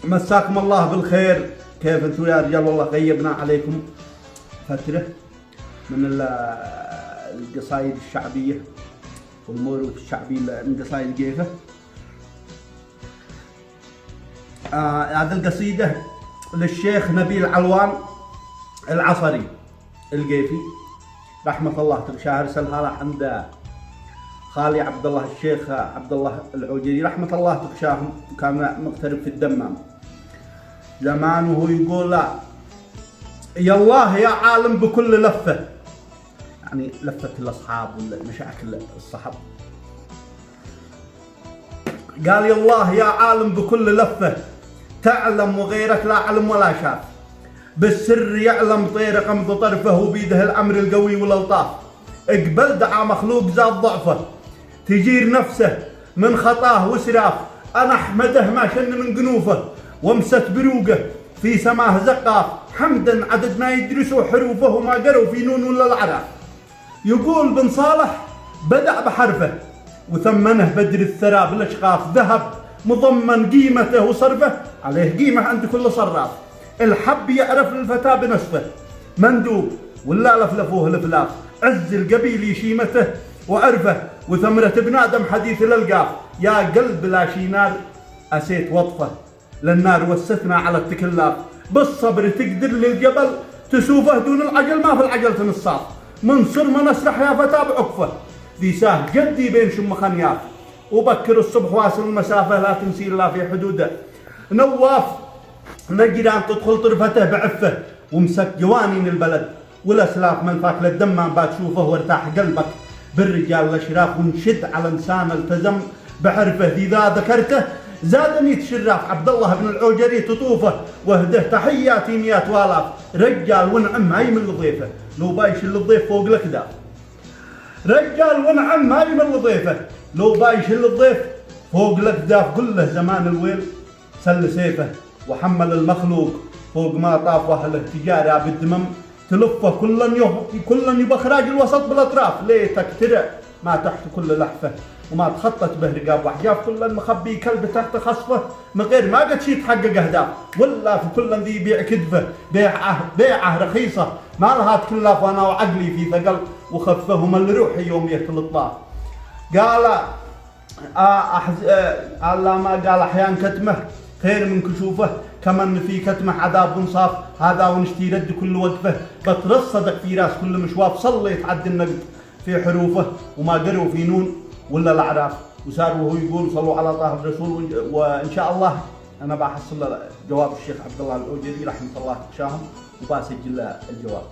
مساكم الله بالخير. كيف انتم يا رجال؟ والله غيبنا عليكم فترة من القصايد الشعبية والموروث الشعبي من قصايد جيفة. هذه القصيدة للشيخ نبيل علوان العصري الجيفي رحمة الله تغشاه، رسلها عند خالي عبد الله الشيخ عبد الله العوجري رحمة الله تغشاه، كان مغترب في الدمام زمان، وهو يقول لا يا الله يا عالم بكل لفة، يعني لفة الأصحاب والمشاكل الصحب. قال يا الله يا عالم بكل لفة، تعلم وغيرك لا علم ولا شاف، بالسر يعلم طير قمض طرفه، وبيده الأمر القوي والألطاف. اقبل دعا مخلوق زاد ضعفه، تجير نفسه من خطاه وسراف. أنا أحمده ما شن من قنوفه، ومست بروقه في سماه زقاف. حمدا عدد ما يدرسوا حروفه، وما قروا في نون ولا العراف. يقول بن صالح بدأ بحرفه، وثمنه بدر الثرى بالاشقاف. ذهب مضمن قيمته وصرفه، عليه قيمة عند كل صراف. الحب يعرف للفتى بنصفه، مندوب ولا لفلفوه الفلاف. عز القبيل شيمته وعرفه، وثمرة بنادم حديث الالقاف. يا قلب لا شي نار اسيت وطفه، للنار وستنا على التكلاف. بالصبر تقدر للجبل تسوفه، دون العجل ما في العجل تنصاف. من صرمة نسرح يا فتى بعقفه، ذي ساه جدي بين شم خنياف. وبكر الصبح واصل المسافة، لا تنسي الله في حدوده. نواف نجران تدخل طرفته بعفه، ومسك جوانين البلد والاسلاف. من فاك للدم ما بتشوفه، وارتاح قلبك بالرجال الاشراف. ونشد على انسان التزم بحرفه، اذا ذكرته زادني تشراف. عبد الله بن العوجري تطوفه، وهده تحياتي مئات والاف. رجال ونعم هاي من الضيفه، لو بايش الضيف فوق الاكداف. رجال ونعم هاي من الضيفه، لو بايش الضيف فوق الاكداف. قل له زمان الويل سل سيفه، وحمل المخلوق فوق ما طاف. واهله تجاره بالدمم تلفه، كلا يبخراج الوسط بالاطراف. ليتك ترى ما تحت كل لحفه، وما تخطت به رقاب واحجاف. كل مخبي كلب تحت خصفه، من غير ما قد شي تحقق اهداف. ولا في كل ذي يبيع كذبه، بيعه رخيصه ما لها تكلف. وانا وعقلي في ثقل، وخفهما لروحي يوميه الاطلاق. قال ما قال احيان كتمه خير من كشوفه، كمن في كتمه عذاب انصاف. هذا ونشتي رد كل وقفه، بترصدك في راس كل مشواف. صليت عد النقد في حروفه، وما قروا في نون ولا الاعراف. وصار وهو يقول صلوا على طه الرسول. وان شاء الله انا بحصل جواب الشيخ عبد الله العوجري رحمه الله تشاهم، وبسجل له الجواب.